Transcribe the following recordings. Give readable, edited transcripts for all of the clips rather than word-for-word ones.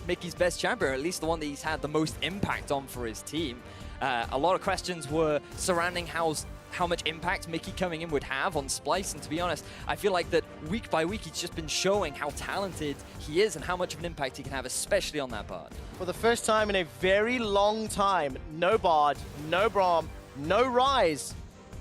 Mickey's best champion, or at least the one that he's had the most impact on for his team. A lot of questions were surrounding how much impact Mikyx coming in would have on Splyce, and to be honest, I feel like that week by week he's just been showing how talented he is and how much of an impact he can have, especially on that Bard. For the first time in a very long time, no Bard, no Braum, no Rise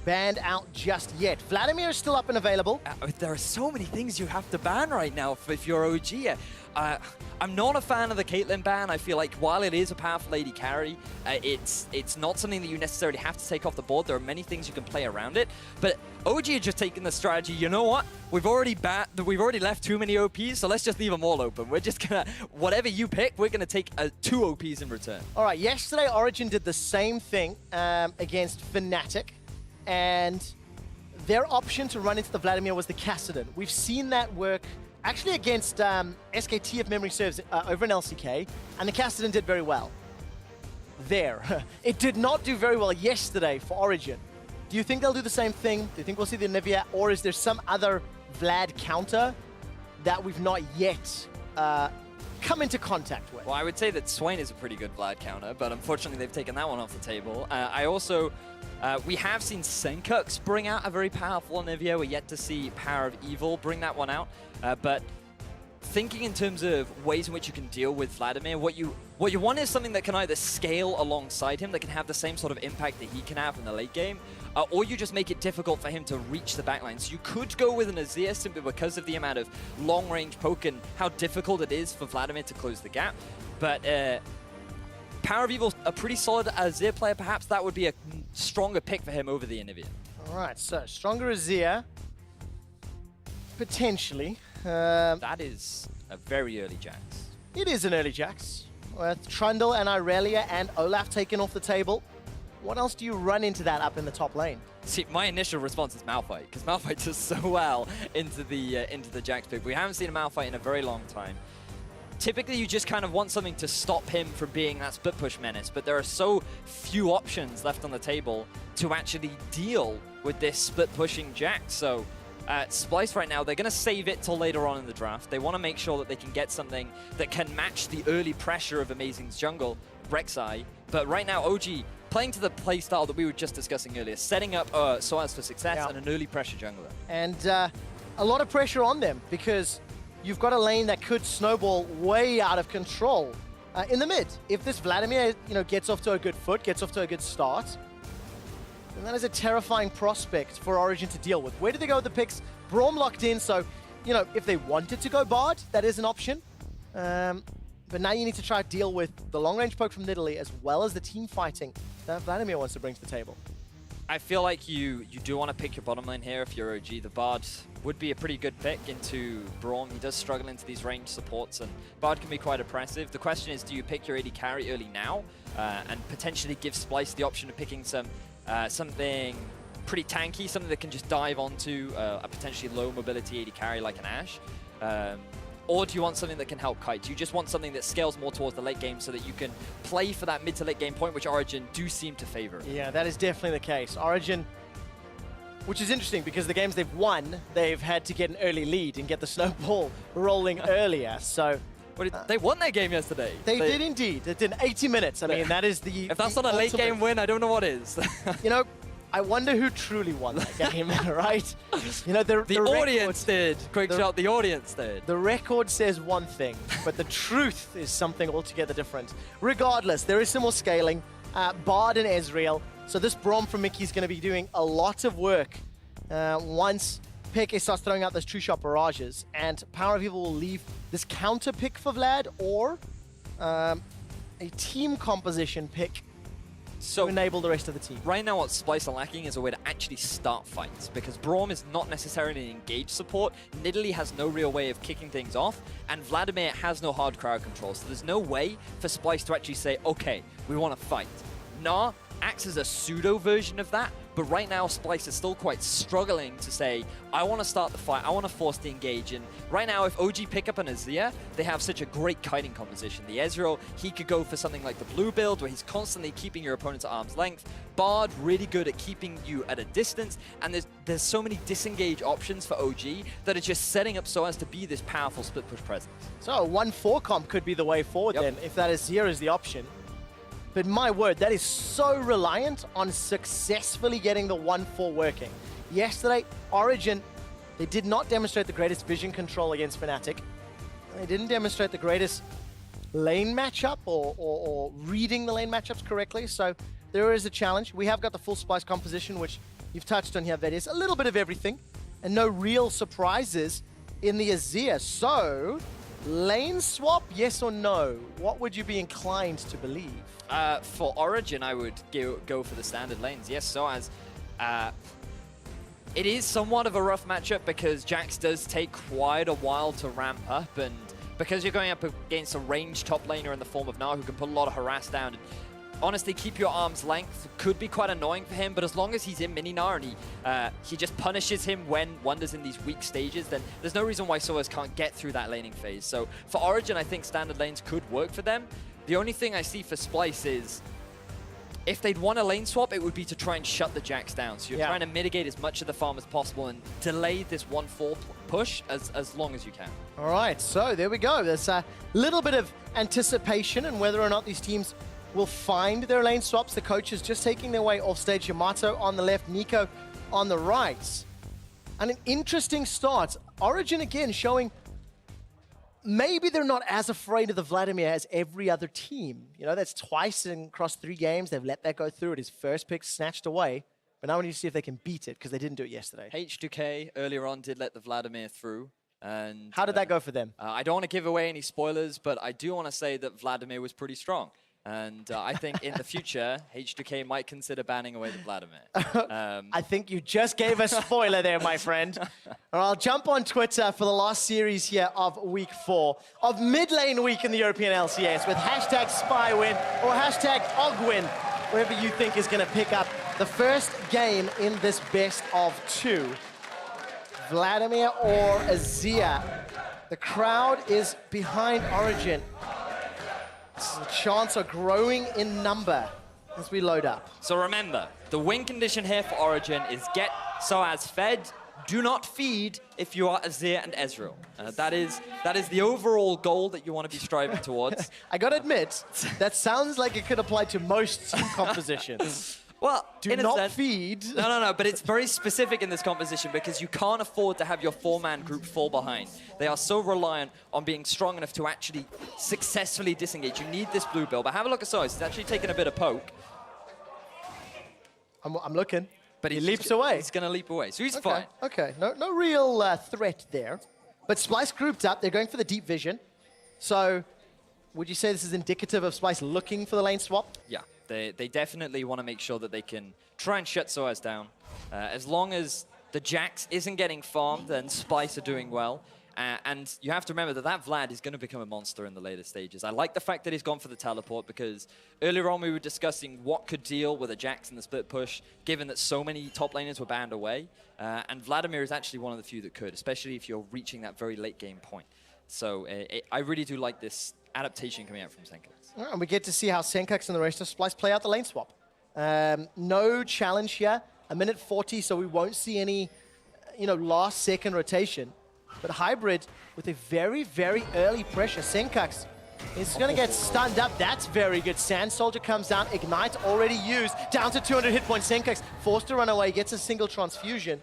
banned out just yet. Vladimir is still up and available. There are so many things you have to ban right now if you're OG. I'm not a fan of the Caitlyn ban. I feel like while it is a powerful AD carry, it's not something that you necessarily have to take off the board. There are many things you can play around it. But OG are just taking the strategy, you know what? We've already left too many OPs, so let's just leave them all open. We're just gonna, whatever you pick, we're gonna take 2 OPs in return. All right, yesterday Origen did the same thing against Fnatic, and their option to run into the Vladimir was the Kassadin. We've seen that work actually against SKT, if memory serves, over in LCK, and the Kassadin did very well there. It did not do very well yesterday for Origen. Do you think they'll do the same thing? Do you think we'll see the Nivea, or is there some other Vlad counter that we've not yet come into contact with? Well, I would say that Swain is a pretty good Vlad counter, but unfortunately they've taken that one off the table. We have seen Sencux bring out a very powerful Nivea. We're yet to see PowerOfEvil bring that one out. But thinking in terms of ways in which you can deal with Vladimir, what you want is something that can either scale alongside him, that can have the same sort of impact that he can have in the late game, or you just make it difficult for him to reach the backline. So you could go with an Azir simply because of the amount of long-range poke and how difficult it is for Vladimir to close the gap. But PowerOfEvil's a pretty solid Azir player. Perhaps that would be a stronger pick for him over the Nivea. All right, so stronger Azir, potentially. That is a very early Jax. It is an early Jax. With Trundle and Irelia and Olaf taken off the table. What else do you run into that up in the top lane? See, my initial response is Malphite, because Malphite does so well into the Jax pick. We haven't seen a Malphite in a very long time. Typically, you just kind of want something to stop him from being that split push menace, but there are so few options left on the table to actually deal with this split pushing Jax. So Splyce right now, they're going to save it till later on in the draft. They want to make sure that they can get something that can match the early pressure of Amazing's jungle, Rek'Sai. But right now, OG playing to the playstyle that we were just discussing earlier, setting up sOAZ for success and an early pressure jungler. And a lot of pressure on them, because you've got a lane that could snowball way out of control in the mid. If this Vladimir, gets off to a good foot, gets off to a good start, then that is a terrifying prospect for Origen to deal with. Where do they go with the picks? Braum locked in, so, if they wanted to go Bard, that is an option. But now you need to try to deal with the long-range poke from Nidalee as well as the team fighting that Vladimir wants to bring to the table. I feel like you do want to pick your bottom lane here if you're OG. The Bard would be a pretty good pick into Braum. He does struggle into these ranged supports, and Bard can be quite oppressive. The question is, do you pick your AD carry early now and potentially give Splyce the option of picking something pretty tanky, something that can just dive onto a potentially low mobility AD carry like an Ashe? Or do you want something that can help kite? Do you just want something that scales more towards the late game so that you can play for that mid to late game point, which Origen do seem to favor? Yeah, that is definitely the case. Origen, which is interesting because the games they've won, they've had to get an early lead and get the snowball rolling earlier. So they won their game yesterday. They did indeed. It did 80 minutes. I mean, that is the If that's not a late game win, I don't know what is. I wonder who truly won that game, right? The audience did. Quick shout, the audience did. The record says one thing, but the truth is something altogether different. Regardless, there is some more scaling. Bard and Ezreal. So this Braum from Mikyx is going to be doing a lot of work once PowerOfEvil starts throwing out those true shot barrages, and PowerOfEvil will leave this counter pick for Vlad or a team composition pick to enable the rest of the team. Right now what Splyce are lacking is a way to actually start fights, because Braum is not necessarily an engaged support, Nidalee has no real way of kicking things off, and Vladimir has no hard crowd control, so there's no way for Splyce to actually say, okay, we want to fight. Gnar acts as a pseudo version of that, But right now, Splyce is still quite struggling to say, I want to start the fight, I want to force the engage. And right now, if OG pick up an Azir, they have such a great kiting composition. The Ezreal, he could go for something like the blue build, where he's constantly keeping your opponent at arm's length. Bard, really good at keeping you at a distance. And there's so many disengage options for OG that are just setting up sOAZ to be this powerful split push presence. So a 1-4 comp could be the way forward then, if that Azir is the option. But my word, that is so reliant on successfully getting the 1-4 working. Yesterday, Origen, they did not demonstrate the greatest vision control against Fnatic. They didn't demonstrate the greatest lane matchup or reading the lane matchups correctly. So there is a challenge. We have got the full Splyce composition, which you've touched on here. That is a little bit of everything and no real surprises in the Azir. So lane swap, yes or no? What would you be inclined to believe? For Origen, I would go for the standard lanes. Yes, sOAZ. It is somewhat of a rough matchup because Jax does take quite a while to ramp up, and because you're going up against a ranged top laner in the form of Gnar who can put a lot of harass down. And honestly, keep your arm's length could be quite annoying for him, but as long as he's in mini Gnar and he just punishes him when Wunder's in these weak stages, then there's no reason why sOAZ can't get through that laning phase. So for Origen, I think standard lanes could work for them. The only thing I see for Splyce is, if they'd want a lane swap, it would be to try and shut the Jax down. So you're trying to mitigate as much of the farm as possible and delay this 1-4 push as long as you can. All right, so there we go. There's a little bit of anticipation and whether or not these teams will find their lane swaps. The coaches just taking their way off stage. Yamato on the left, Nico on the right. And an interesting start. Origen again showing maybe they're not as afraid of the Vladimir as every other team. You know, that's twice across 3 games. They've let that go through. It is first pick snatched away. But now we need to see if they can beat it, because they didn't do it yesterday. H2K earlier on did let the Vladimir through. And how did that go for them? I don't want to give away any spoilers, but I do want to say that Vladimir was pretty strong. And I think in the future, H2K might consider banning away the Vladimir. I think you just gave a spoiler there, my friend. I'll jump on Twitter for the last series here of week 4 of mid lane week in the European LCS with hashtag SpyWin or hashtag OGWin, wherever you think is going to pick up the first game in this best of 2. Vladimir or Azir. The crowd is behind Origen. The chants are growing in number as we load up. So remember, the win condition here for Origen is get sOAZ fed, do not feed if you are Azir and Ezreal. That is the overall goal that you want to be striving towards. I gotta admit, that sounds like it could apply to most team compositions. Well, do not feed. No, but it's very specific in this composition because you can't afford to have your 4-man group fall behind. They are so reliant on being strong enough to actually successfully disengage. You need this blue build. But have a look at sOAZ. He's actually taking a bit of poke. I'm looking. But he leaps away. He's going to leap away. So he's fine. Okay, no real threat there. But Splyce grouped up. They're going for the deep vision. So would you say this is indicative of Splyce looking for the lane swap? Yeah. They definitely want to make sure that they can try and shut sOAZ down. As long as the Jax isn't getting farmed, then Splyce are doing well. And you have to remember that Vlad is going to become a monster in the later stages. I like the fact that he's gone for the teleport because earlier on we were discussing what could deal with a Jax in the split push, given that so many top laners were banned away. And Vladimir is actually one of the few that could, especially if you're reaching that very late game point. So I really do like this adaptation coming out from Sencux. And we get to see how Sencux and the rest of Splyce play out the lane swap. No challenge here. 1:40, so we won't see any, last-second rotation. But Hybrid with a very, very early pressure. Sencux is going to get stunned up. That's very good. Sand Soldier comes down. Ignite already used. Down to 200 hit points. Sencux forced to run away. Gets a single transfusion.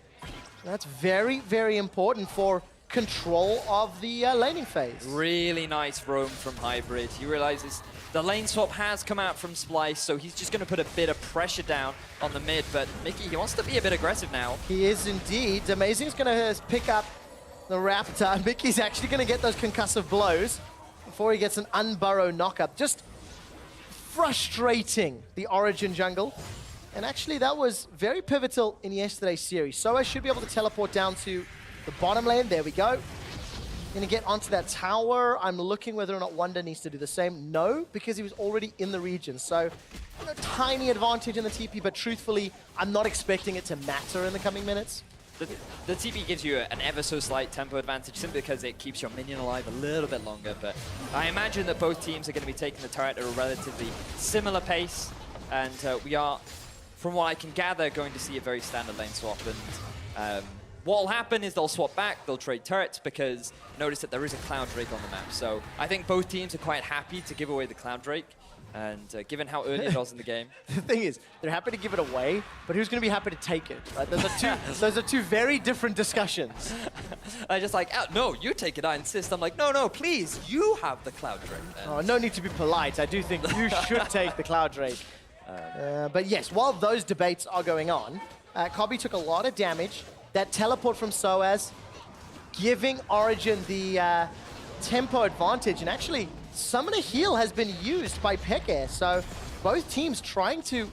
That's very, very important for control of the laning phase. Really nice roam from Hybrid. He realizes the lane swap has come out from Splyce, so he's just going to put a bit of pressure down on the mid. But Mickey, he wants to be a bit aggressive now. He is indeed. Amazing's going to pick up the Raptor. Mickey's actually going to get those concussive blows before he gets an unburrow knockup. Just frustrating, the Origen jungle. And actually, that was very pivotal in yesterday's series. So I should be able to teleport down to the bottom lane. There we go. Gonna get onto that tower. I'm looking whether or not Wunder needs to do the same. No, because he was already in the region. So, tiny advantage in the TP, but truthfully, I'm not expecting it to matter in the coming minutes. The TP gives you an ever so slight tempo advantage simply because it keeps your minion alive a little bit longer, but I imagine that both teams are going to be taking the turret at a relatively similar pace, and we are, from what I can gather, going to see a very standard lane swap, and what will happen is they'll swap back, they'll trade turrets, because notice that there is a Cloud Drake on the map, so I think both teams are quite happy to give away the Cloud Drake. And given how early it was in the game. The thing is, they're happy to give it away, but who's going to be happy to take it? Right? Those are two very different discussions. I just like, oh, no, you take it, I insist. I'm like, no, please, you have the Cloud Drake. Oh, no need to be polite. I do think you should take the Cloud Drake. But yes, while those debates are going on, Kobbe took a lot of damage. That teleport from sOAZ, giving Origen the tempo advantage, and actually, Summoner Heal has been used by xPeke, so both teams trying to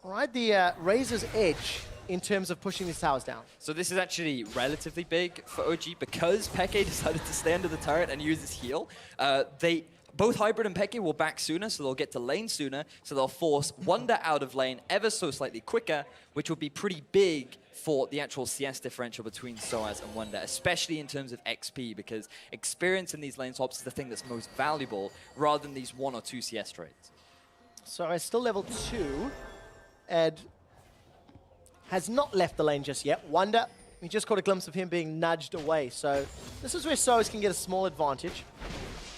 ride the razor's edge in terms of pushing these towers down. So this is actually relatively big for OG because xPeke decided to stay under the turret and use his heal. Both Hybrid and xPeke will back sooner, so they'll get to lane sooner, so they'll force Wunder out of lane ever so slightly quicker, which will be pretty big for the actual CS differential between sOAZ and Wunder, especially in terms of XP, because experience in these lane swaps is the thing that's most valuable, rather than these 1 or 2 CS trades. sOAZ still level 2, and has not left the lane just yet. Wunder, we just caught a glimpse of him being nudged away, so this is where sOAZ can get a small advantage.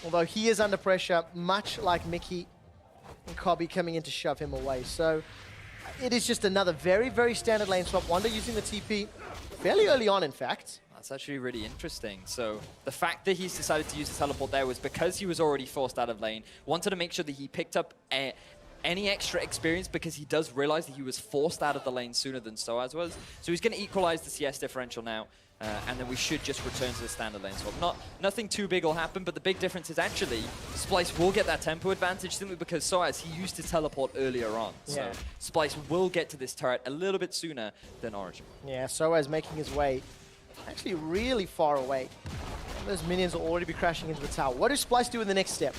Although he is under pressure, much like Mikyx and Kobbe coming in to shove him away. So it is just another very, very standard lane swap. Wunder using the TP fairly early on, in fact. That's actually really interesting. So the fact that he's decided to use the teleport there was because he was already forced out of lane, wanted to make sure that he picked up any extra experience because he does realize that he was forced out of the lane sooner than sOAZ was. So he's going to equalize the CS differential now. And then we should just return to the standard lane swap. Nothing too big will happen, but the big difference is actually Splyce will get that tempo advantage simply because sOAZ, he used to teleport earlier on. Yeah. So Splyce will get to this turret a little bit sooner than Origen. Yeah, sOAZ making his way actually really far away. Those minions will already be crashing into the tower. What does Splyce do in the next step?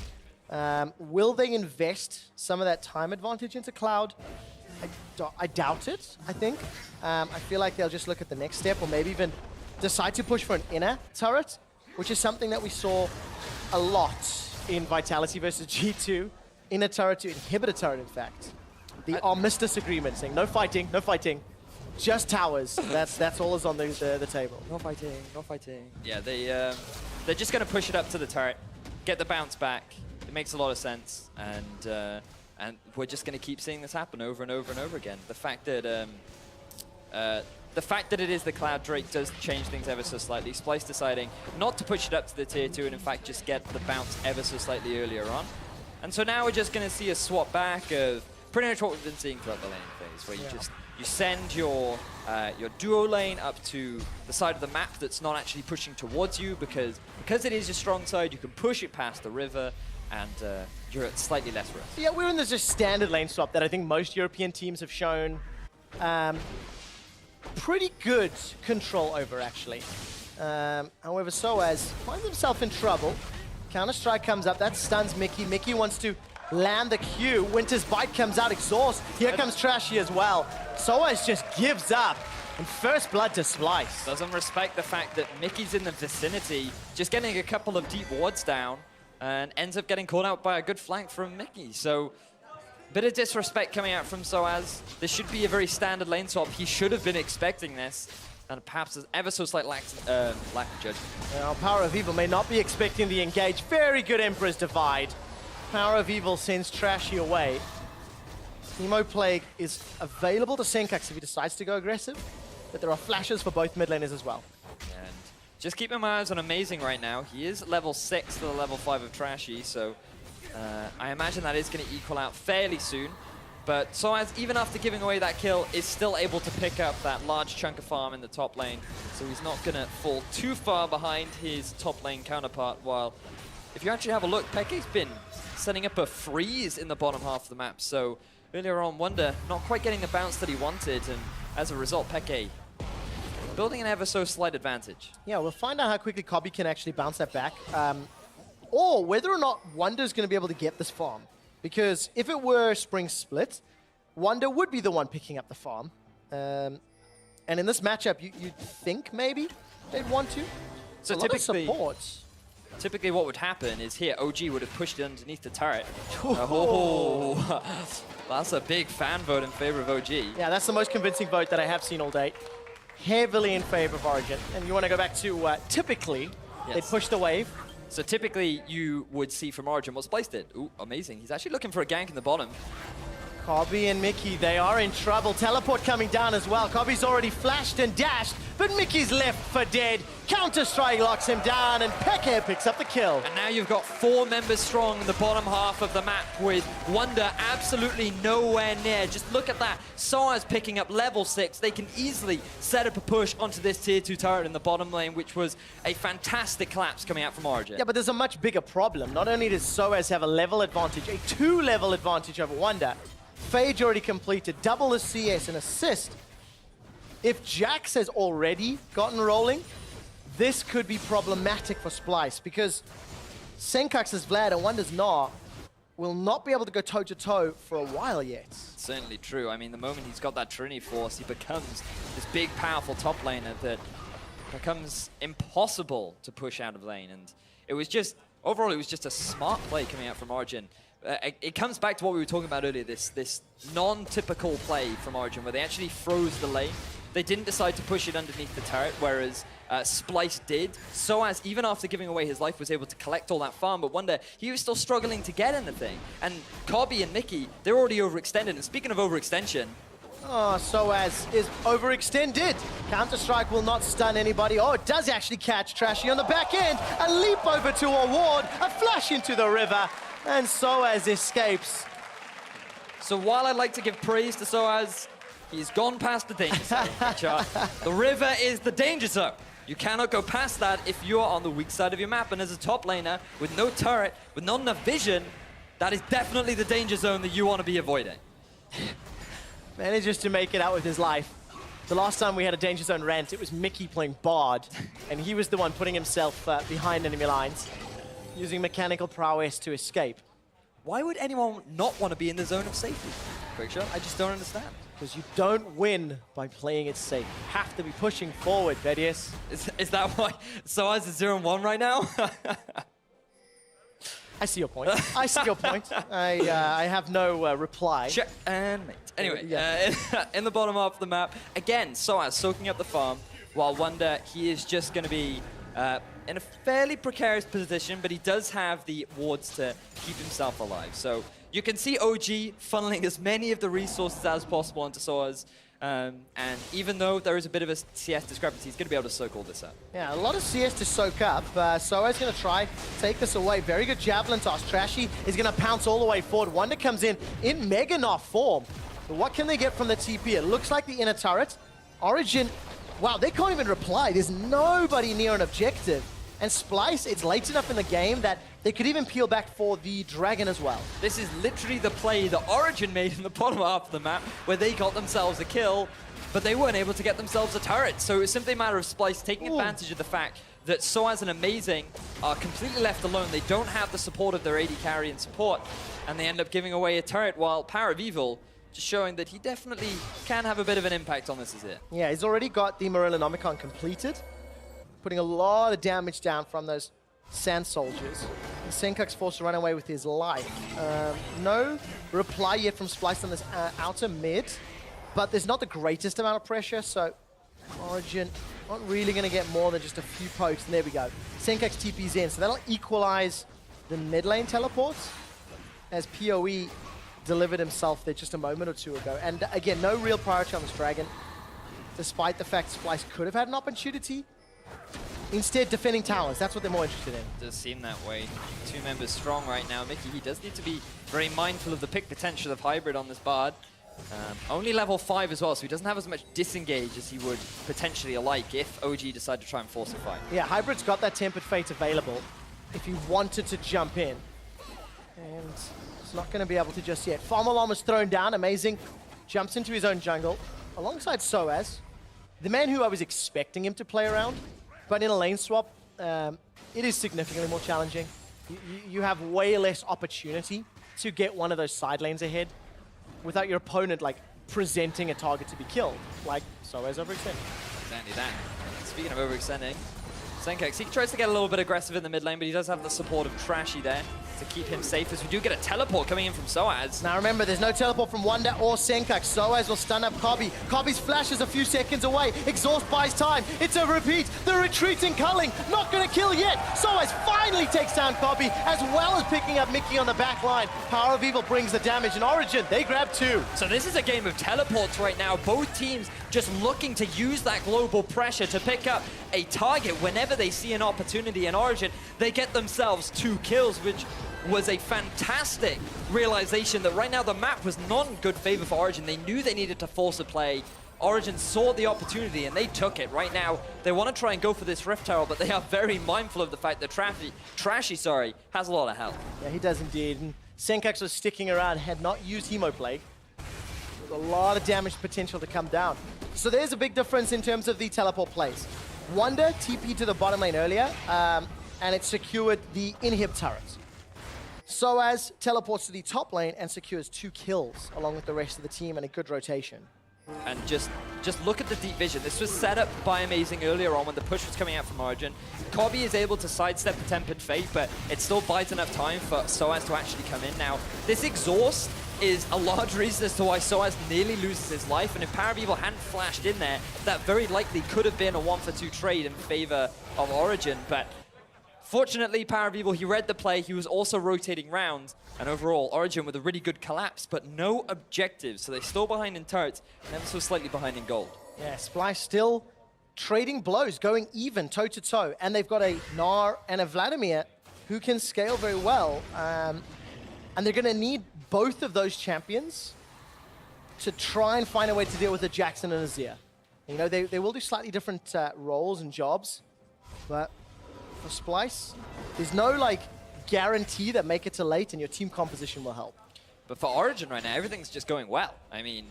Will they invest some of that time advantage into Cloud? I doubt it, I think. I feel like they'll just look at the next step, or maybe even decide to push for an inner turret, which is something that we saw a lot in Vitality versus G2. Inner turret to inhibit a turret, in fact. The armistice agreement saying no fighting, just towers. That's all is on the table. No fighting. Yeah, they're just going to push it up to the turret, get the bounce back. It makes a lot of sense, and we're just going to keep seeing this happen over and over and over again. The fact that it is the Cloud Drake does change things ever so slightly. Splyce deciding not to push it up to the tier 2 and in fact just get the bounce ever so slightly earlier on. And so now we're just going to see a swap back of pretty much what we've been seeing throughout the lane phase, where you send your duo lane up to the side of the map that's not actually pushing towards you because it is your strong side, you can push it past the river and you're at slightly less risk. Yeah, we're in this just standard lane swap that I think most European teams have shown pretty good control over, actually. However, sOAZ finds himself in trouble. Counter-Strike comes up, that stuns Mikyx. Mikyx wants to land the Q. Winter's Bite comes out, exhaust. Here comes Trashy as well. sOAZ just gives up. And first blood to Splyce. Doesn't respect the fact that Mikyx's in the vicinity, just getting a couple of deep wards down, and ends up getting caught out by a good flank from Mikyx. So, bit of disrespect coming out from sOAZ. This should be a very standard lane swap. He should have been expecting this, and perhaps there's ever so slight lack of judgment. Now, PowerOfEvil may not be expecting the engage. Very good Emperor's Divide. PowerOfEvil sends Trashy away. Emo Plague is available to Sencux if he decides to go aggressive, but there are flashes for both mid laners as well. And just keeping my eyes on Amazing right now. He is level 6 to the level 5 of Trashy, so I imagine that is going to equal out fairly soon. But sOAZ, even after giving away that kill, is still able to pick up that large chunk of farm in the top lane. So he's not going to fall too far behind his top lane counterpart. While, if you actually have a look, xPeke's been setting up a freeze in the bottom half of the map. So earlier on, Wunder not quite getting the bounce that he wanted. And as a result, xPeke building an ever so slight advantage. Yeah, we'll find out how quickly Kobbe can actually bounce that back. Or whether or not Wunder's going to be able to get this farm. Because if it were Spring Split, Wunder would be the one picking up the farm. And in this matchup, you'd think maybe they'd want to. So typically what would happen is here, OG would have pushed it underneath the turret. Oh, that's a big fan vote in favor of OG. Yeah, that's the most convincing vote that I have seen all day. Heavily in favor of Origen. And you want to go back to typically, they push the wave. So typically you would see from Origen what Splyce did. Ooh, amazing. He's actually looking for a gank in the bottom. Kobbe and Mikyx, they are in trouble. Teleport coming down as well. Kobbe's already flashed and dashed, but Mikyx's left for dead. Counter-Strike locks him down, and xPeke picks up the kill. And now you've got 4 members strong in the bottom half of the map with Wunder absolutely nowhere near. Just look at that. sOAZ picking up level 6. They can easily set up a push onto this tier 2 turret in the bottom lane, which was a fantastic collapse coming out from Origen. Yeah, but there's a much bigger problem. Not only does sOAZ have a level advantage, a 2-level advantage over Wunder, Phage already completed, double the CS and assist. If Jax has already gotten rolling, this could be problematic for Splyce because Sencux's Vlad and Wunder's Gnar will not be able to go toe-to-toe for a while yet. Certainly true. I mean, the moment he's got that Trinity Force, he becomes this big, powerful top laner that becomes impossible to push out of lane. And it was just, overall, it was just a smart play coming out from Origen. It comes back to what we were talking about earlier, this non-typical play from Origen, where they actually froze the lane. They didn't decide to push it underneath the turret, whereas Splyce did. sOAZ, even after giving away his life, was able to collect all that farm, but Wunder, he was still struggling to get anything. And Kobbe and Mikyx, they're already overextended. And speaking of overextension... Oh, sOAZ is overextended. Counter-Strike will not stun anybody. Oh, it does actually catch Trashy on the back end. A leap over to a ward, a flash into the river. And sOAZ escapes. So while I'd like to give praise to sOAZ, he's gone past the danger zone. The river is the danger zone. You cannot go past that if you are on the weak side of your map. And as a top laner, with no turret, with not enough vision, that is definitely the danger zone that you want to be avoiding. Manages to make it out with his life. The last time we had a danger zone rant, it was Mikyx playing Bard. And he was the one putting himself behind enemy lines, using mechanical prowess to escape. Why would anyone not want to be in the zone of safety? Quick shot, I just don't understand. Because you don't win by playing it safe. You have to be pushing forward, Vedius. Is that why sOAZ is 0-1 right now? I see your point. I see your point. I have no reply. Check and mate. Anyway, yeah. In the bottom half of the map, again, sOAZ soaking up the farm, while Wunder, he is just going to be in a fairly precarious position, but he does have the wards to keep himself alive. So you can see OG funneling as many of the resources as possible into sOAZ. And even though there is a bit of a CS discrepancy, he's going to be able to soak all this up. Yeah, a lot of CS to soak up. sOAZ going to try take this away. Very good javelin toss. Trashy is going to pounce all the way forward. Wunder comes in Mega Gnar form. But what can they get from the TP? It looks like the inner turret. Origen, wow, they can't even reply. There's nobody near an objective. And Splyce, it's late enough in the game that they could even peel back for the dragon as well. This is literally the play that Origen made in the bottom half of the map, where they got themselves a kill, but they weren't able to get themselves a turret. So it's simply a matter of Splyce taking advantage of the fact that sOAZ and Amazing are completely left alone. They don't have the support of their AD carry and support, and they end up giving away a turret, while PowerOfEvil just showing that he definitely can have a bit of an impact on this as it. Yeah, he's already got the Morellonomicon completed, putting a lot of damage down from those Sand Soldiers. Sencux forced to run away with his life. No reply yet from Splyce on this outer mid, but there's not the greatest amount of pressure, so Origen not really going to get more than just a few pokes, and there we go. Sencux TP's in, so that'll equalize the mid lane teleports, as PoE delivered himself there just a moment or two ago. And again, no real priority on this dragon, despite the fact Splyce could have had an opportunity. Instead, defending towers. That's what they're more interested in. It does seem that way. 2 members strong right now. Mikyx, he does need to be very mindful of the pick potential of Hybrid on this Bard. Only level 5 as well, so he doesn't have as much disengage as he would potentially like if OG decide to try and force a fight. Yeah, Hybrid's got that Tempered Fate available if he wanted to jump in. And he's not going to be able to just yet. Farm Alarm is thrown down. Amazing. Jumps into his own jungle alongside sOAZ. the man who I was expecting him to play around, but in a lane swap, it is significantly more challenging. You have way less opportunity to get one of those side lanes ahead without your opponent like presenting a target to be killed, like sOAZ overextending. Exactly that. Speaking of overextending, Sencux, he tries to get a little bit aggressive in the mid lane, but he does have the support of Trashy there to keep him safe, as we do get a teleport coming in from sOAZ. Now remember, there's no teleport from Wunder or Sencux. sOAZ will stun up Kobbe. Kobbe's flash is a few seconds away. Exhaust buys time. It's a repeat. The retreating Culling, not gonna kill yet. sOAZ finally takes down Kobbe, as well as picking up Mikyx on the back line. PowerOfEvil brings the damage, and Origen, they grab 2. So this is a game of teleports right now. Both teams just looking to use that global pressure to pick up a target whenever they see an opportunity. In Origen, they get themselves 2 kills, which was a fantastic realization that right now the map was not in good favor for Origen. They knew they needed to force a play. Origen saw the opportunity and they took it. Right now, they want to try and go for this Rift Tower, but they are very mindful of the fact that Trashy, has a lot of health. Yeah, he does indeed. And Sencux was sticking around, had not used Hemoplague. There's a lot of damage potential to come down. So there's a big difference in terms of the teleport plays. Wunder TP to the bottom lane earlier, and it secured the inhib turrets. sOAZ teleports to the top lane and secures 2 kills along with the rest of the team and a good rotation. And just look at the deep vision. This was set up by Amazing earlier on when the push was coming out from Origen. Kobbe is able to sidestep the Tempered Fate, but it still buys enough time for sOAZ to actually come in. Now, this exhaust is a large reason as to why sOAZ nearly loses his life, and if PowerOfEvil hadn't flashed in there, that very likely could have been a 1-for-2 trade in favor of Origen, but fortunately, PowerOfEvil, he read the play, he was also rotating round, and overall, Origen with a really good collapse, but no objectives, so they're still behind in turrets, and ever so slightly behind in gold. Yeah, Splyce still trading blows, going even, toe-to-toe, and they've got a Gnar and a Vladimir who can scale very well, and they're going to need both of those champions to try and find a way to deal with the Jackson and Azir. You know, they will do slightly different roles and jobs, but for Splyce, there's no like guarantee that make it to late and your team composition will help. But for Origen right now, everything's just going well. I mean,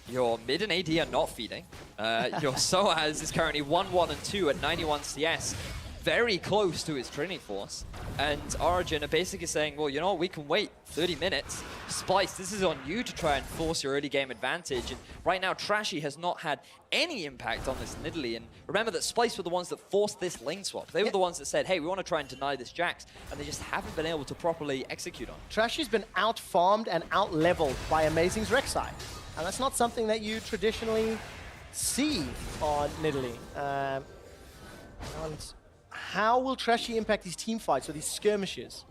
your mid and AD are not feeding. Your sOAZ is currently 1-1 and 2 at 91 CS. Very close to his Trinity Force. And Origen are basically saying, well, you know what, we can wait 30 minutes. Splyce, this is on you to try and force your early game advantage. And right now, Trashy has not had any impact on this Nidalee. And remember that Splyce were the ones that forced this lane swap. They were the ones that said, hey, we want to try and deny this Jax. And they just haven't been able to properly execute on it. Trashy's been out-farmed and out-leveled by Amazing's Rek'Sai. And that's not something that you traditionally see on Nidalee. How will Trashy impact these team fights or these skirmishes?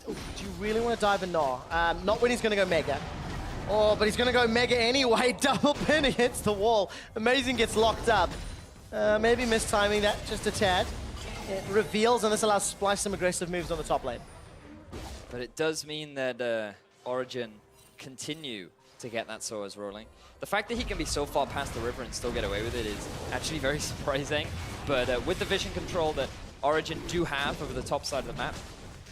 Do you really want to dive in Gnar? Not when he's going to go Mega. Oh, but he's going to go Mega anyway. Double pin against the wall. Amazing gets locked up. Maybe mistiming that just a tad. It reveals, and this allows Splyce some aggressive moves on the top lane. But it does mean that Origen continue to get that sOAZ rolling. The fact that he can be so far past the river and still get away with it is actually very surprising. But with the vision control that Origen do have over the top side of the map,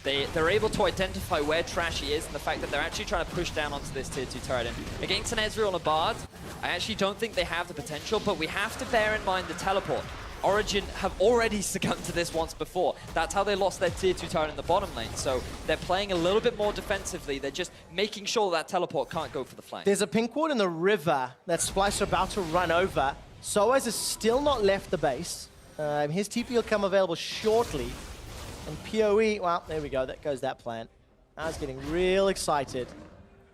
they're able to identify where Trashy is, and the fact that they're actually trying to push down onto this tier 2 turret. And against an Ezreal and a Bard, I actually don't think they have the potential, but we have to bear in mind the teleport. Origen have already succumbed to this once before. That's how they lost their tier 2 turret in the bottom lane. So they're playing a little bit more defensively. They're just making sure that teleport can't go for the flank. There's a pink ward in the river that Splyce are about to run over. sOAZ has still not left the base. His TP will come available shortly. And PoE, well, there we go. That goes that plan. I was getting real excited.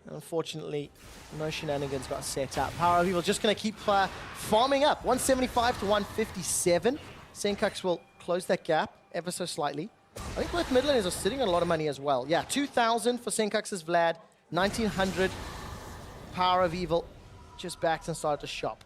Unfortunately, no shenanigans got set up. PowerOfEvil just going to keep farming up. 175 to 157. Sencux will close that gap ever so slightly. I think both mid laners are sitting on a lot of money as well. Yeah, 2,000 for Sencux's Vlad. 1,900. PowerOfEvil just backed and started to shop.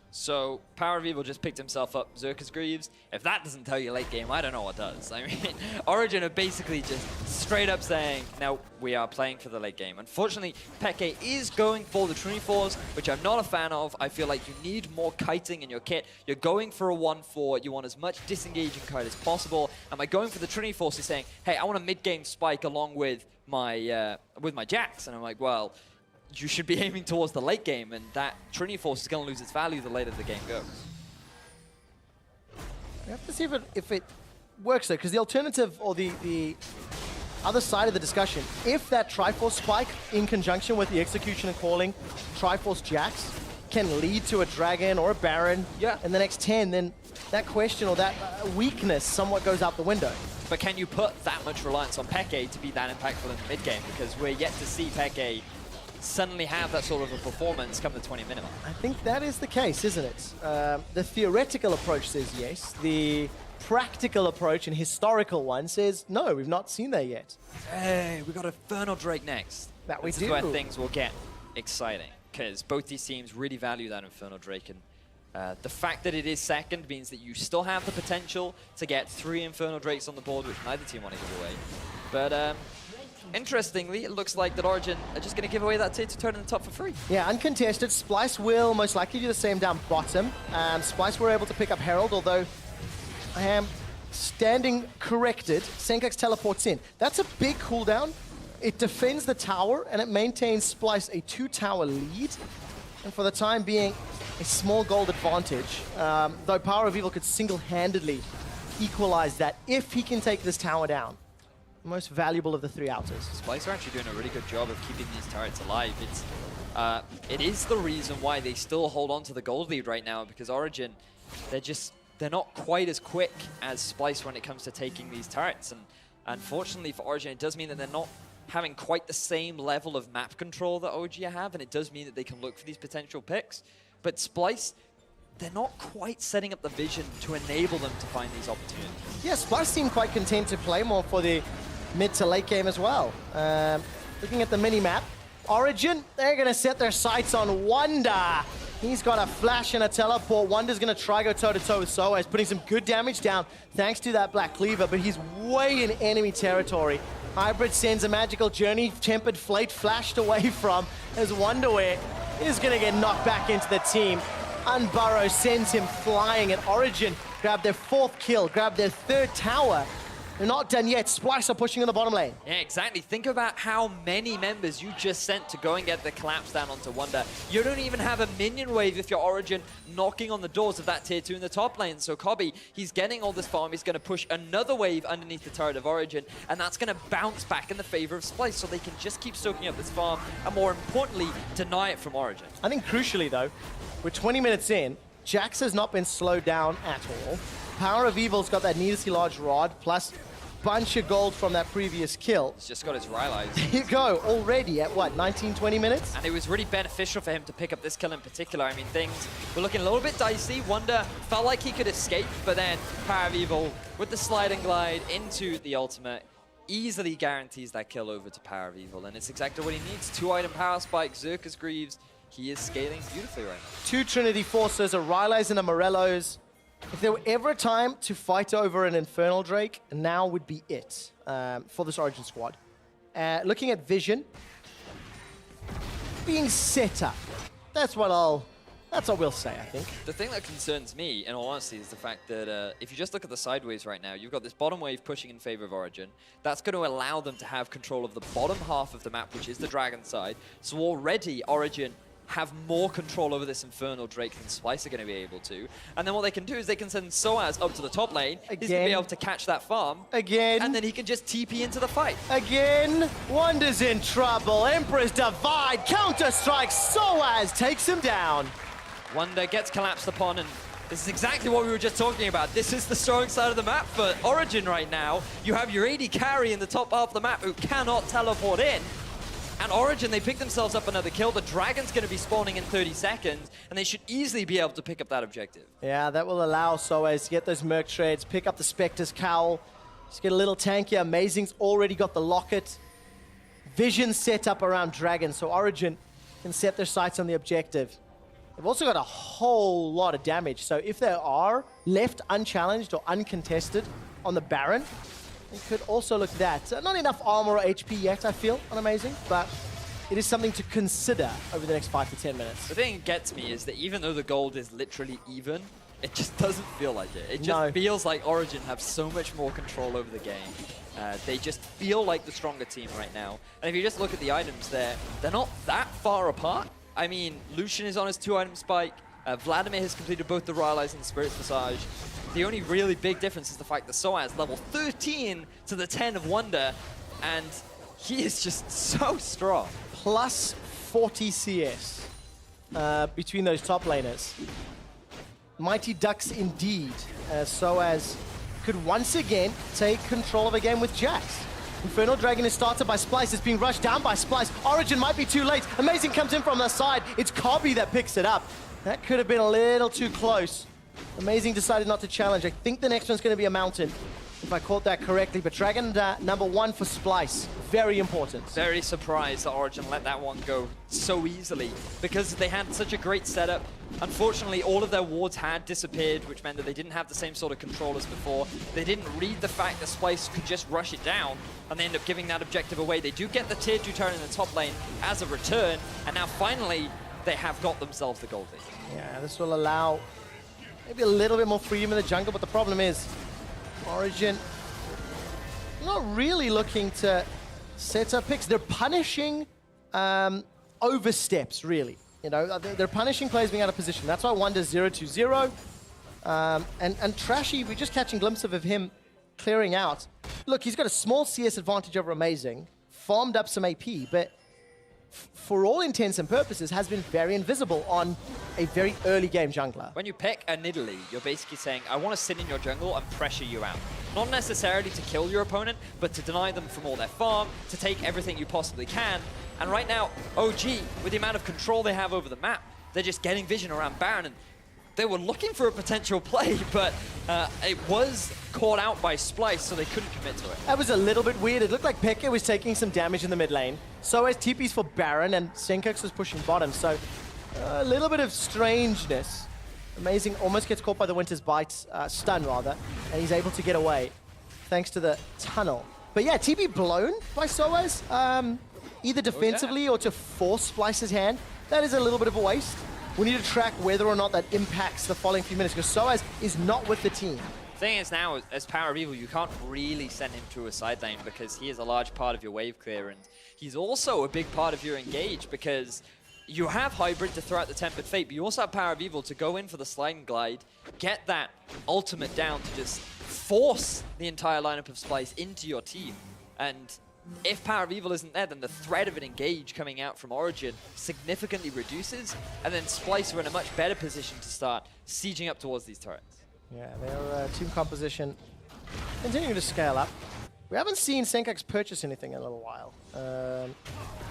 So PowerOfEvil just picked himself up Xerxes Greaves. If that doesn't tell you late game, I don't know what does. I mean, Origen are basically just straight up saying, no, we are playing for the late game. Unfortunately, xPeke is going for the Trinity Force, which I'm not a fan of. I feel like you need more kiting in your kit. You're going for a 1-4. You want as much disengaging kite as possible. And by going for the Trinity Force, you're saying, hey, I want a mid-game spike along with my Jax. And I'm like, well, you should be aiming towards the late game, and that Trinity Force is going to lose its value the later the game goes. We have to see if it works though, because the alternative or the other side of the discussion, if that Triforce spike in conjunction with the execution and calling Triforce Jax can lead to a Dragon or a Baron in the next 10, then that question or that weakness somewhat goes out the window. But can you put that much reliance on PowerOfEvil to be that impactful in the mid game? Because we're yet to see PowerOfEvil suddenly have that sort of a performance come the 20 minimum. I think that is the case, isn't it? The theoretical approach says yes. The practical approach and historical one says no, we've not seen that yet. Hey, we got Infernal Drake next. That we do. This is where things will get exciting, because both these teams really value that Infernal Drake, and the fact that it is second means that you still have the potential to get 3 Infernal Drakes on the board, which neither team want to give away. But interestingly, it looks like that Origen are just going to give away that tier to turn in the top for free. Yeah, uncontested. Splyce will most likely do the same down bottom. Splyce were able to pick up Herald, although I am standing corrected. Sencux teleports in. That's a big cooldown. It defends the tower, and it maintains Splyce a 2-tower lead. And for the time being, a small gold advantage. Though PowerOfEvil could single-handedly equalize that if he can take this tower down. The most valuable of the 3 outers. Splyce are actually doing a really good job of keeping these turrets alive. It is the reason why they still hold on to the gold lead right now, because Origen, they're not quite as quick as Splyce when it comes to taking these turrets. And unfortunately for Origen, it does mean that they're not having quite the same level of map control that OG have, and it does mean that they can look for these potential picks. But Splyce, they're not quite setting up the vision to enable them to find these opportunities. Yeah, Splyce seem quite content to play more for the mid to late game as well. Looking at the mini-map, Origen, they're going to set their sights on Wunder. He's got a flash and a teleport. Wunder's going to try go toe-to-toe with sOAZ, putting some good damage down thanks to that Black Cleaver, but he's way in enemy territory. Hybrid sends a magical journey, tempered Flate flashed away from as Wonderwear is going to get knocked back into the team. Unburrow sends him flying, and Origen grab their 4th kill, grab their 3rd tower. They're not done yet. Splyce are pushing in the bottom lane. Yeah, exactly. Think about how many members you just sent to go and get the collapse down onto Wunder. You don't even have a minion wave if you're Origen knocking on the doors of that tier 2 in the top lane. So Kobbe, he's getting all this farm. He's going to push another wave underneath the turret of Origen, and that's going to bounce back in the favor of Splyce, so they can just keep soaking up this farm and, more importantly, deny it from Origen. I think crucially, though, we're 20 minutes in. Jax has not been slowed down at all. PowerOfEvil's got that needlessly large rod, plus bunch of gold from that previous kill. He's just got his Rylai's. There you go, already at what, 19, 20 minutes? And it was really beneficial for him to pick up this kill in particular. I mean, things were looking a little bit dicey. Wunder felt like he could escape, but then PowerOfEvil, with the slide and glide into the ultimate, easily guarantees that kill over to PowerOfEvil, and it's exactly what he needs. 2-item power spike, Xerxes Greaves. He is scaling beautifully right now. 2 Trinity Forces, a Rylai's and a Morello's. If there were ever a time to fight over an Infernal Drake, now would be it for this Origen squad. Looking at Vision, being set up. That's what we'll say, I think. The thing that concerns me, in all honesty, is the fact that if you just look at the sideways right now, you've got this bottom wave pushing in favor of Origen. That's going to allow them to have control of the bottom half of the map, which is the Dragon side. So already Origen have more control over this Infernal Drake than Splyce are going to be able to. And then what they can do is they can send sOAZ up to the top lane. He's going to be able to catch that farm. Again. And then he can just TP into the fight. Again. Wunder's in trouble. Emperor's Divide. Counter-strike. sOAZ takes him down. Wunder gets collapsed upon, and this is exactly what we were just talking about. This is the strong side of the map for Origen right now. You have your AD carry in the top half of the map who cannot teleport in. And Origen, they pick themselves up another kill. The Dragon's going to be spawning in 30 seconds, and they should easily be able to pick up that objective. Yeah, that will allow sOAZ to get those Merc trades, pick up the Spectre's Cowl, just get a little tankier. Amazing's already got the Locket. Vision set up around Dragon, so Origen can set their sights on the objective. They've also got a whole lot of damage, so if they are left unchallenged or uncontested on the Baron, it could also look that. Not enough armor or HP yet, I feel, on Amazing, but it is something to consider over the next 5 to 10 minutes. The thing that gets me is that even though the gold is literally even, it just doesn't feel like it. It just feels like Origen have so much more control over the game. They just feel like the stronger team right now. And if you just look at the items there, they're not that far apart. I mean, Lucian is on his 2-item spike. Vladimir has completed both the Rylai's and the Spirit Visage. The only really big difference is the fact that sOAZ level 13 to the 10 of Wunder, and he is just so strong. Plus 40 CS between those top laners. Mighty Ducks indeed, sOAZ could once again take control of a game with Jax. Infernal Dragon is started by Splyce. It's being rushed down by Splyce. Origen might be too late. Amazing comes in from the side. It's Kobbe that picks it up. That could have been a little too close. Amazing decided not to challenge. I think the next one's going to be a mountain, if I caught that correctly. But Dragon number 1 for Splyce. Very important. Very surprised that Origen let that one go so easily because they had such a great setup. Unfortunately, all of their wards had disappeared, which meant that they didn't have the same sort of control as before. They didn't read the fact that Splyce could just rush it down, and they end up giving that objective away. They do get the tier 2 turn in the top lane as a return, and now finally they have got themselves the gold lead. Yeah, this will allow maybe a little bit more freedom in the jungle, but the problem is Origen not really looking to set up picks. They're punishing oversteps, really. You know, they're punishing players being out of position. That's why Wunder's 0-2-0. And Trashy, we're just catching glimpses of him clearing out. Look, he's got a small CS advantage over Amazing, farmed up some AP, but for all intents and purposes, has been very invisible on a very early game jungler. When you pick a Nidalee, you're basically saying, I want to sit in your jungle and pressure you out. Not necessarily to kill your opponent, but to deny them from all their farm, to take everything you possibly can. And right now, OG, with the amount of control they have over the map, they're just getting vision around Baron, and they were looking for a potential play, but it was caught out by Splyce, so they couldn't commit to it. That was a little bit weird. It looked like Peke was taking some damage in the mid lane. sOAZ TP's for Baron, and Sencux was pushing bottom, so a little bit of strangeness. Amazing almost gets caught by the Winter's Bite, stun rather, and he's able to get away thanks to the tunnel. But yeah, TP blown by sOAZ, either defensively or to force Splyce's hand. That is a little bit of a waste. We need to track whether or not that impacts the following few minutes, because sOAZ is not with the team. The thing is now, as PowerOfEvil, you can't really send him to a side lane because he is a large part of your wave clear, and he's also a big part of your engage because you have Hybrid to throw out the Tempered Fate, but you also have PowerOfEvil to go in for the Slide and Glide, get that ultimate down to just force the entire lineup of Splyce into your team. And if PowerOfEvil isn't there, then the threat of an engage coming out from Origen significantly reduces, and then Splyce are in a much better position to start sieging up towards these turrets. Yeah, their team composition continuing to scale up. We haven't seen Sencux purchase anything in a little while.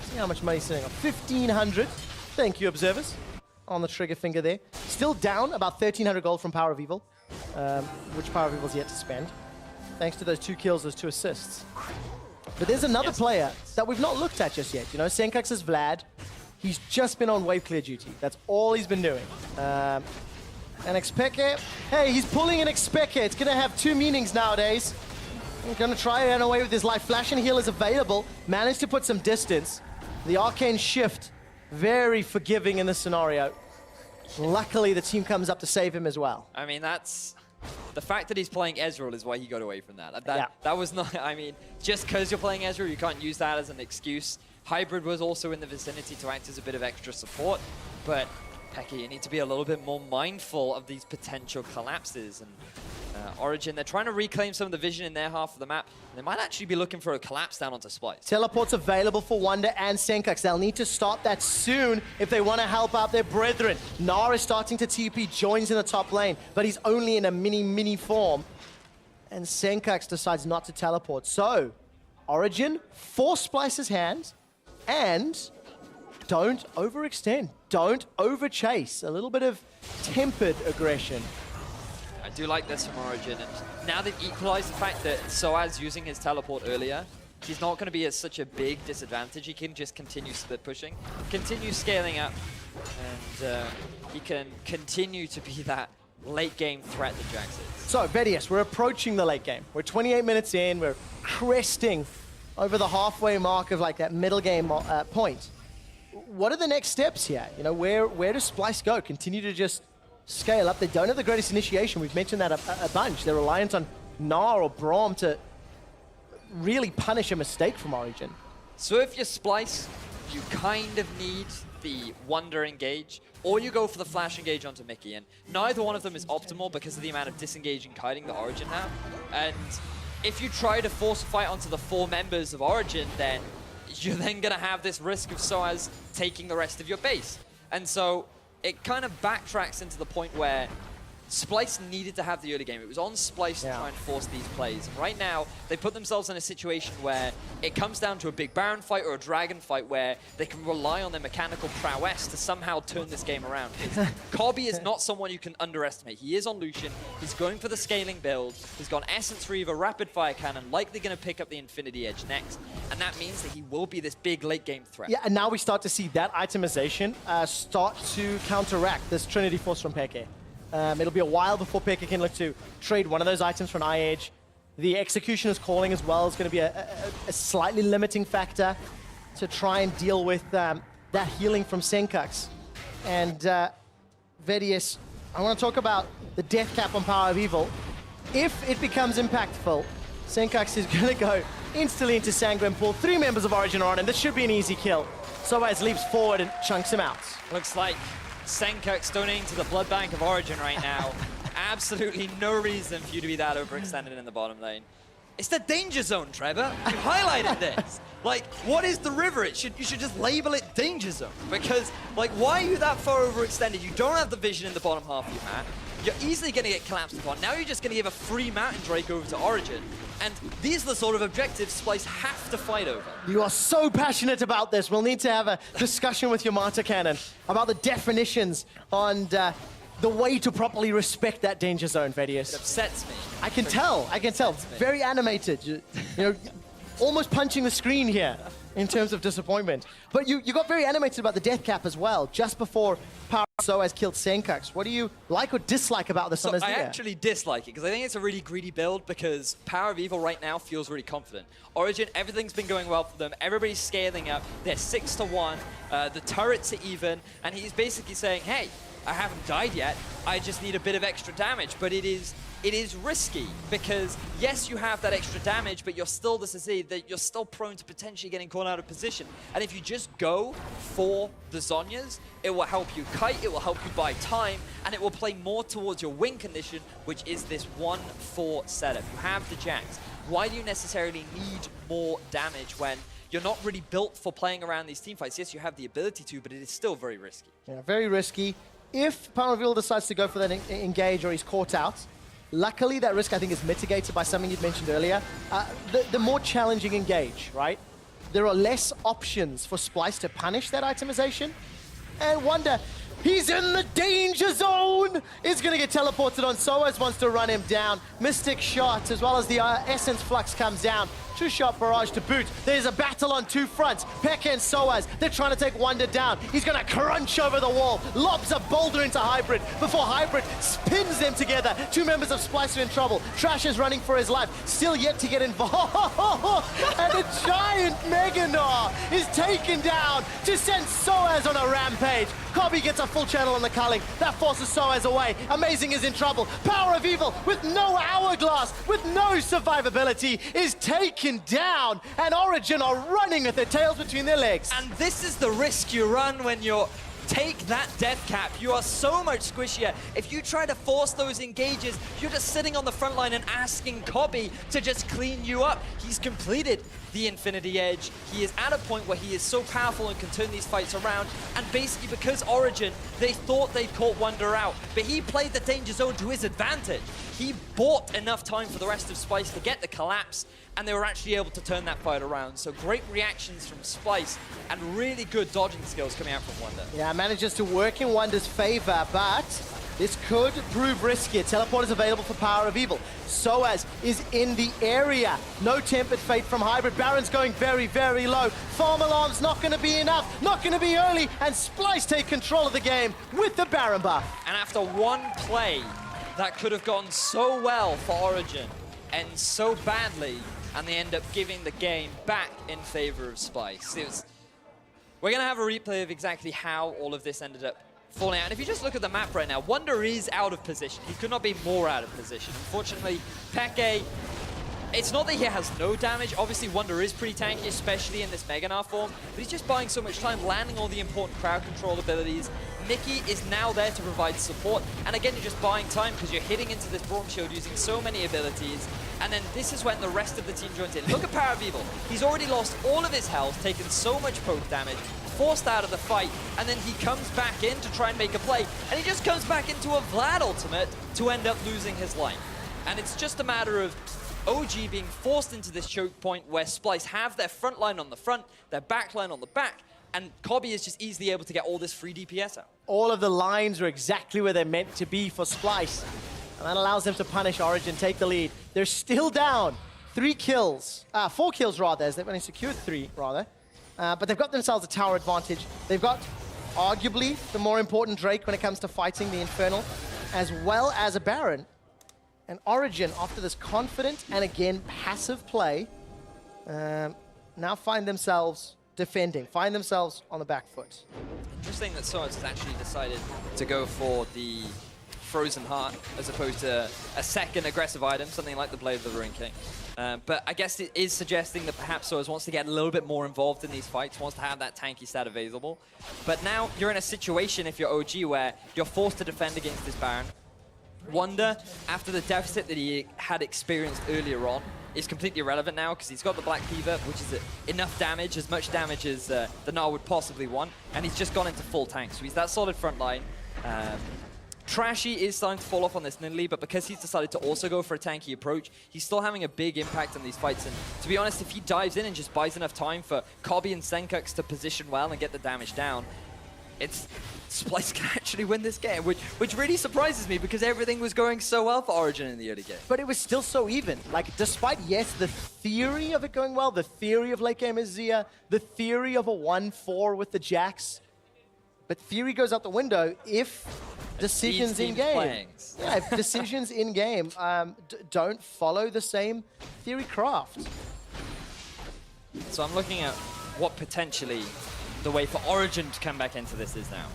See how much money he's sitting on. 1,500. Thank you, observers. On the trigger finger there. Still down about 1,300 gold from PowerOfEvil, which PowerOfEvil's yet to spend. Thanks to those 2 kills, those 2 assists. But there's another player that we've not looked at just yet. You know, Sencux is Vlad. He's just been on wave clear duty. That's all he's been doing. And xPeke, hey, he's pulling an xPeke. It's going to have 2 meanings nowadays. He's going to try and run away with his life. Flash and heal is available. Managed to put some distance. The Arcane Shift, very forgiving in this scenario. Luckily, the team comes up to save him as well. I mean, that's... The fact that he's playing Ezreal is why he got away from that. That was not... I mean, just because you're playing Ezreal, you can't use that as an excuse. Hybrid was also in the vicinity to act as a bit of extra support, but Peke, you need to be a little bit more mindful of these potential collapses. And Origen, they're trying to reclaim some of the vision in their half of the map. They might actually be looking for a collapse down onto Splyce. Teleport's available for Wunder and Sencux. They'll need to start that soon if they want to help out their brethren. Gnar is starting to TP, joins in the top lane, but he's only in a mini form. And Sencux decides not to teleport. So, Origen, force Splyce's hand, and don't overextend. Don't overchase. A little bit of tempered aggression. I do like this from Origen, and now they've equalized the fact that sOAZ using his teleport earlier, he's not going to be such a big disadvantage. He can just continue split pushing, continue scaling up, and he can continue to be that late game threat that Jax is. So, Vedius, we're approaching the late game. We're 28 minutes in, we're cresting over the halfway mark of like that middle game point. What are the next steps here? You know, where does Splyce go? Continue to just scale up. They don't have the greatest initiation. We've mentioned that a bunch. They're reliant on Gnar or Braum to really punish a mistake from Origen. So if you're Splyce, you kind of need the Wunder engage, or you go for the flash engage onto Mikyx, and neither one of them is optimal because of the amount of disengaging kiting that Origen have. And if you try to force a fight onto the 4 members of Origen, then you're then going to have this risk of sOAZ taking the rest of your base. And so it kind of backtracks into the point where Splyce needed to have the early game. It was on Splyce to try and force these plays. And right now, they put themselves in a situation where it comes down to a big Baron fight or a Dragon fight where they can rely on their mechanical prowess to somehow turn this game around. Kobbe is not someone you can underestimate. He is on Lucian. He's going for the scaling build. He's got Essence Reaver, Rapid Fire Cannon, likely going to pick up the Infinity Edge next. And that means that he will be this big late game threat. Yeah, and now we start to see that itemization start to counteract this Trinity Force from Peke. It'll be a while before Peke can look to trade one of those items for an Eye-Age. The Executioner's Calling as well is going to be a slightly limiting factor to try and deal with that healing from Sencux. And Vedius, I want to talk about the death cap on PowerOfEvil. If it becomes impactful, Sencux is going to go instantly into Sanguine Pool. 3 members of Origen are on him. This should be an easy kill. sOAZ leaps forward and chunks him out. Looks like Sencux donating to the blood bank of Origen right now. Absolutely no reason for you to be that overextended in the bottom lane. It's the danger zone, Trevor. You highlighted this. Like, what is the river? You should just label it danger zone. Because, like, why are you that far overextended? You don't have the vision in the bottom half of your map. You're easily going to get collapsed upon. Now you're just going to give a free Mountain Drake over to Origen. And these are the sort of objectives Splyce have to fight over. You are so passionate about this. We'll need to have a discussion with your Martyr Cannon about the definitions on the way to properly respect that danger zone, Vedius. It upsets me. I can tell. Very animated. You know, almost punching the screen here in terms of disappointment. But you got very animated about the death cap as well, just before sOAZ killed Sencux. What do you like or dislike about this? I actually dislike it because I think it's a really greedy build because PowerOfEvil right now feels really confident. Origen, everything's been going well for them. Everybody's scaling up. They're 6-1. The turrets are even. And he's basically saying, hey, I haven't died yet. I just need a bit of extra damage. But it is risky because, yes, you have that extra damage, but you're still, you're still prone to potentially getting caught out of position. And if you just go for the Zhonyas, it will help you kite, it will help you buy time, and it will play more towards your win condition, which is this 1-4 setup. You have the Jax. Why do you necessarily need more damage when you're not really built for playing around these teamfights? Yes, you have the ability to, but it is still very risky. Yeah, very risky. If PowerOfEvil decides to go for that engage or he's caught out, luckily that risk I think is mitigated by something you'd mentioned earlier. The more challenging engage, right? There are less options for Splyce to punish that itemization. And Wunder, he's in the danger zone! He's gonna get teleported on. sOAZ wants to run him down. Mystic shot, as well as the Essence Flux comes down. 2-shot barrage to boot. There's a battle on 2 fronts. Peke and sOAZ, they're trying to take Wunder down. He's gonna crunch over the wall, lobs a boulder into Hybrid before Hybrid spins them together. 2 members of Splyce are in trouble. Trash is running for his life, still yet to get involved. And a giant Mega Gnar is taken down to send sOAZ on a rampage. Kobbe gets a full channel on the culling. That forces sOAZ away. Amazing is in trouble. PowerOfEvil with no hourglass, with no survivability, is taken down, and Origen are running with their tails between their legs. And this is the risk you run when you're take that death cap. You are so much squishier. If you try to force those engages, you're just sitting on the front line and asking Kobbe to just clean you up. He's completed the Infinity Edge. He is at a point where he is so powerful and can turn these fights around. And basically because Origen, they thought they'd caught Wunder out, but he played the danger zone to his advantage. He bought enough time for the rest of Splyce to get the collapse, and they were actually able to turn that fight around. So great reactions from Splyce and really good dodging skills coming out from Wunder. Yeah, manages to work in Wunder's favor, but this could prove risky. Teleport is available for PowerOfEvil. sOAZ is in the area. No Tempered Fate from Hybrid. Baron's going very, very low. Farm Alarm's not going to be enough. Not going to be early. And Splyce take control of the game with the Baron buff. And after one play that could have gone so well for Origen and so badly, and they end up giving the game back in favor of Splyce. We're going to have a replay of exactly how all of this ended up falling out. And if you just look at the map right now, Wunder is out of position. He could not be more out of position. Unfortunately, Peke, it's not that he has no damage. Obviously, Wunder is pretty tanky, especially in this Mega Gnar form, but he's just buying so much time, landing all the important crowd control abilities. Mikyx is now there to provide support, and again, you're just buying time because you're hitting into this Braum shield using so many abilities, and then this is when the rest of the team joins in. Look at PowerOfEvil. He's already lost all of his health, taken so much poke damage, forced out of the fight, and then he comes back in to try and make a play, and he just comes back into a Vlad ultimate to end up losing his life. And it's just a matter of OG being forced into this choke point where Splyce have their front line on the front, their back line on the back, and Kobbe is just easily able to get all this free DPS out. All of the lines are exactly where they're meant to be for Splyce, and that allows them to punish Origen, take the lead. They're still down 4 kills rather, as they've only secured 3 rather. But they've got themselves a tower advantage. They've got arguably the more important Drake when it comes to fighting the Infernal, as well as a Baron. And Origen, after this confident and again passive play, now find themselves defending, find themselves on the back foot. Interesting that sOAZ has actually decided to go for the Frozen Heart as opposed to a second aggressive item, something like the Blade of the Ruin King. But I guess it is suggesting that perhaps sOAZ wants to get a little bit more involved in these fights, wants to have that tanky stat available. But now you're in a situation, if you're OG, where you're forced to defend against this Baron. Wunder, after the deficit that he had experienced earlier on, is completely irrelevant now because he's got the Black Fever, which is enough damage, as much damage as the Gnar would possibly want, and he's just gone into full tank, so he's that solid front line. Trashy is starting to fall off on this Nidalee, but because he's decided to also go for a tanky approach, he's still having a big impact on these fights. And to be honest, if he dives in and just buys enough time for Kobbe and Sencux to position well and get the damage down, Splyce can actually win this game, which really surprises me because everything was going so well for Origen in the early game. But it was still so even. Like, despite, yes, the theory of it going well, the theory of late game Azir, the theory of a 1-4 with the Jax, but theory goes out the window if decisions in game. Yeah, if decisions in game don't follow the same theory craft. So I'm looking at what potentially the way for Origen to come back into this is now.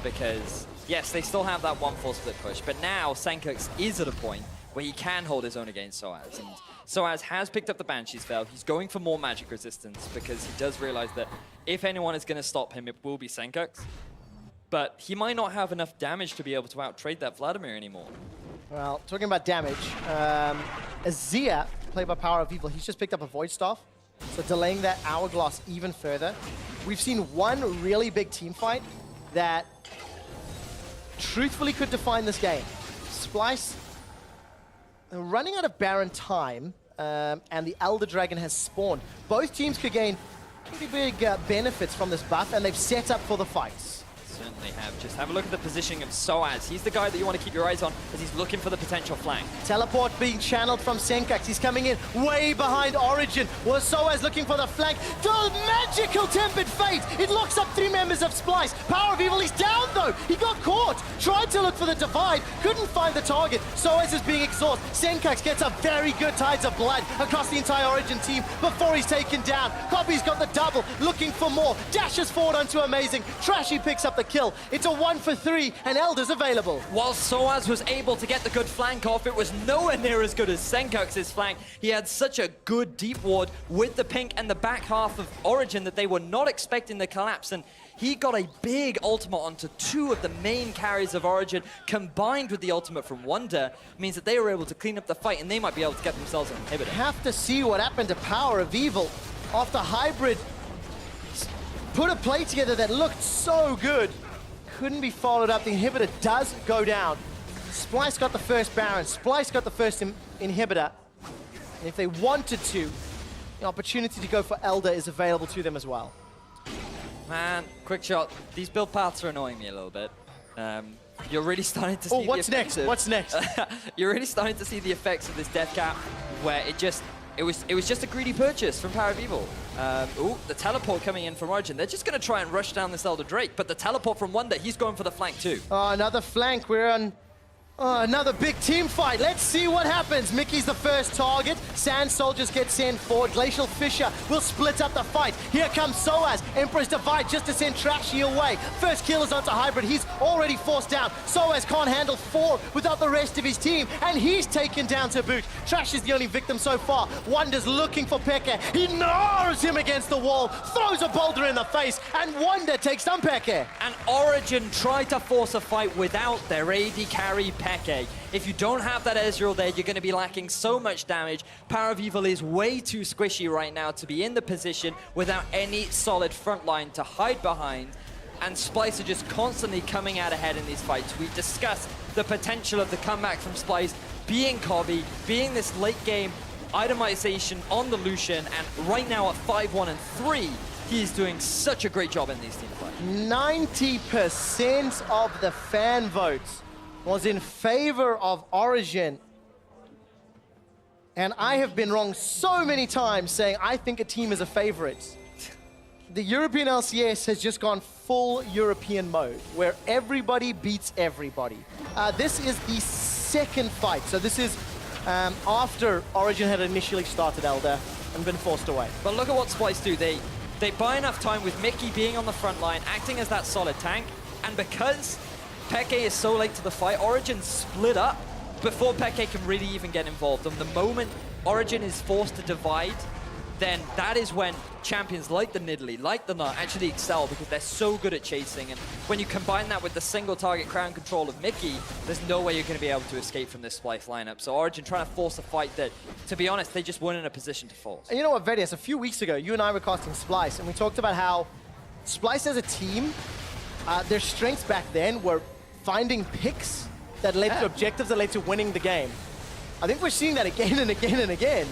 Because, yes, they still have that 1-4 split push, but now Sencux is at a point where he can hold his own against sOAZ. And sOAZ has picked up the Banshee's Veil. He's going for more magic resistance because he does realize that if anyone is going to stop him, it will be Sencux. But he might not have enough damage to be able to out-trade that Vladimir anymore. Well, talking about damage, Azir, played by PowerOfEvil, he's just picked up a Void Staff, so delaying that Hourglass even further. We've seen one really big team fight that truthfully could define this game. Splyce running out of Baron time, and the Elder Dragon has spawned. Both teams could gain pretty big benefits from this buff, and they've set up for the fights. Certainly have. Just have a look at the positioning of sOAZ. He's the guy that you want to keep your eyes on as he's looking for the potential flank. Teleport being channeled from Sencux. He's coming in way behind Origen. Well, sOAZ looking for the flank. The magical Tempered Fate! It locks up 3 members of Splyce. PowerOfEvil, he's down though! He got caught! Tried to look for the divide, couldn't find the target. sOAZ is being exhausted. Sencux gets a very good Tides of Blood across the entire Origen team before he's taken down. Kobbe's got the double, looking for more. Dashes forward onto Amazing. Trashy picks up the kill. It's a 1 for 3, and Elder's available. While sOAZ was able to get the good flank off, it was nowhere near as good as Sencux's flank. He had such a good deep ward with the pink and the back half of Origen that they were not expecting the collapse, and he got a big ultimate onto 2 of the main carries of Origen, combined with the ultimate from Wunder, means that they were able to clean up the fight, and they might be able to get themselves an inhibitor. Have to see what happened to PowerOfEvil after Hybrid put a play together that looked so good. Couldn't be followed up. The inhibitor does go down. Splyce got the first Baron. Splyce got the first inhibitor. And if they wanted to, the opportunity to go for Elder is available to them as well. Man, quick shot. These build paths are annoying me a little bit. You're really starting to see what's next? What's next? You're really starting to see the effects of this death cap, where it was just a greedy purchase from PowerOfEvil. Ooh, the teleport coming in from Origen. They're just going to try and rush down this Elder Drake, but the teleport from Wunder, he's going for the flank too. Oh, another flank. We're on Oh, another big team fight. Let's see what happens. Mikyx's the first target. Sand Soldiers get sent forward. Glacial Fissure will split up the fight. Here comes sOAZ. Emperor's Divide just to send Trashy away. First kill is onto Hybrid. He's already forced down. sOAZ can't handle 4 without the rest of his team, and he's taken down to boot. Trash is the only victim so far. Wunder's looking for xPeke. He gnaws him against the wall, throws a boulder in the face, and Wunder takes down xPeke. And Origen tried to force a fight without their AD carry xPeke. If you don't have that Ezreal there, you're going to be lacking so much damage. PowerOfEvil is way too squishy right now to be in the position without any solid front line to hide behind. And Splyce are just constantly coming out ahead in these fights. We've discussed the potential of the comeback from Splyce being Kobbe, being this late game itemization on the Lucian, and right now at 5-1-3, he's doing such a great job in these team fights. 90% of the fan votes was in favor of Origen. And I have been wrong so many times saying I think a team is a favorite. The European LCS has just gone full European mode, where everybody beats everybody. This is the second fight, so this is after Origen had initially started Elder and been forced away. But look at what Splyce do. They buy enough time with Mikyx being on the front line, acting as that solid tank, and because xPeke is so late to the fight, Origen split up before xPeke can really even get involved. And the moment Origen is forced to divide, then that is when champions like the Nidalee, like the Gnar, actually excel because they're so good at chasing. And when you combine that with the single target crown control of Mikyx, there's no way you're going to be able to escape from this Splyce lineup. So Origen trying to force a fight that, to be honest, they just weren't in a position to force. And you know what, Vedius, a few weeks ago, you and I were casting Splyce, and we talked about how Splyce as a team, their strengths back then were finding picks that led to objectives that led to winning the game. I think we're seeing that again and again and again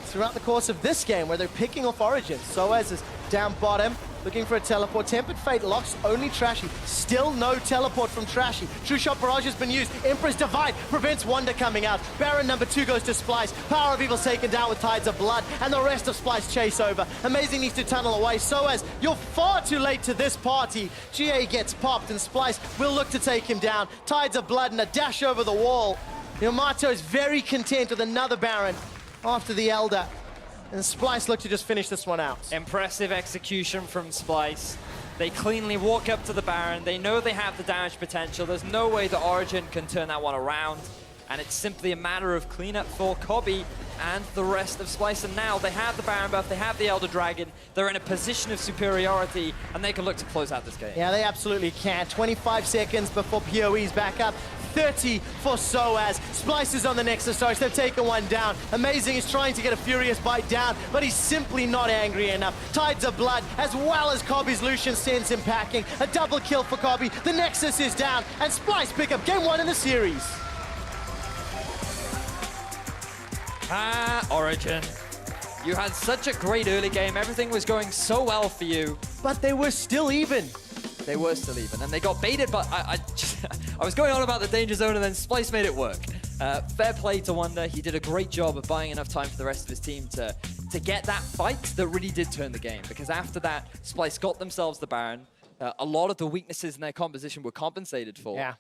throughout the course of this game, where they're picking off Origen. sOAZ is down bottom, looking for a teleport. Tempered Fate locks only Trashy. Still no teleport from Trashy. True Shot Barrage has been used. Emperor's Divide prevents Wunder coming out. Baron number 2 goes to Splyce. PowerOfEvil's taken down with Tides of Blood, and the rest of Splyce chase over. Amazing needs to tunnel away. sOAZ, you're far too late to this party. GA gets popped, and Splyce will look to take him down. Tides of Blood and a dash over the wall. Yamato is very content with another Baron after the Elder. And Splyce look to just finish this one out. Impressive execution from Splyce. They cleanly walk up to the Baron. They know they have the damage potential. There's no way that Origen can turn that one around. And it's simply a matter of cleanup for Kobbe and the rest of Splyce. And now they have the Baron buff, they have the Elder Dragon. They're in a position of superiority, and they can look to close out this game. Yeah, they absolutely can. 25 seconds before PoE's back up. 30 for sOAZ. Splyce is on the Nexus Stars. They've taken one down. Amazing is trying to get a Furious Bite down, but he's simply not angry enough. Tides of Blood, as well as Kobbe's Lucian, sends him packing. A double kill for Kobbe. The Nexus is down, and Splyce pick up game 1 in the series. Origen. You had such a great early game. Everything was going so well for you. But they were still even. They were still even, and they got baited, but I was going on about the danger zone, and then Splyce made it work. Fair play to Wunder. He did a great job of buying enough time for the rest of his team to get that fight that really did turn the game, because after that, Splyce got themselves the Baron. A lot of the weaknesses in their composition were compensated for. Yeah.